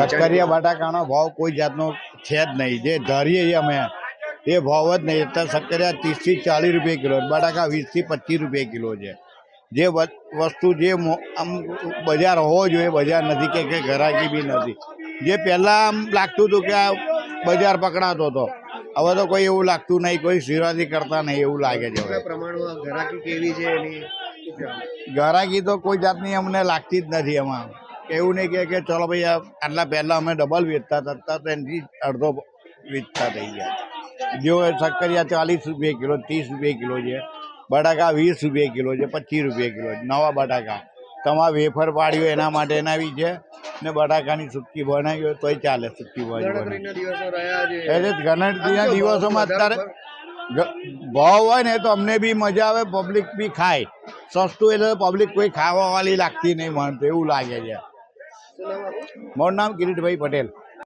શક્કરિયા બટાકાનો ભાવ કોઈ જાતનો છે જ નહીં. જે ધારીએ અમે એ ભાવ જ નહીં. અત્યારે શક્કરિયા 30 થી 40 રૂપિયા કિલો, બટાકા 20 થી 25 રૂપિયા કિલો છે. જે વસ્તુ જે આમ બજાર હોવો જોઈએ બજાર નથી કે ઘરાકી બી નથી. જે પહેલાં આમ લાગતું હતું કે આ બજાર પકડાતો હતો, હવે તો કોઈ એવું લાગતું નહીં, કોઈ શિરાજી કરતા નહીં એવું લાગે છે. ઘરાકી તો કોઈ જાતની અમને લાગતી જ નથી. એમાં એવું નહીં કે ચલો ભાઈ આટલા પહેલાં અમે ડબલ વેચતા હતા તો એનાથી અડધો વેચતા થઈ ગયા. જો શક્કરિયા 40 રૂપિયા કિલો, 30 રૂપિયા કિલો છે, બટાકા 20 રૂપિયા કિલો છે, 25 રૂપિયા કિલો છે નવા બટાકા. તમારે વેફર પાડ્યું એના માટે એના બી છે ને બટાકાની સુક્કી બનાવી હોય તોય ચાલે. સુક્કી ભાજી એટલે ગણતરીના દિવસોમાં અત્યારે ભાવ હોય ને તો અમને બી મજા આવે, પબ્લિક બી ખાય. સસ્તું એટલે પબ્લિક કોઈ ખાવા વાળી લાગતી નહીં, મને તો એવું લાગે છે. મારું નામ કિરીટભાઈ પટેલ.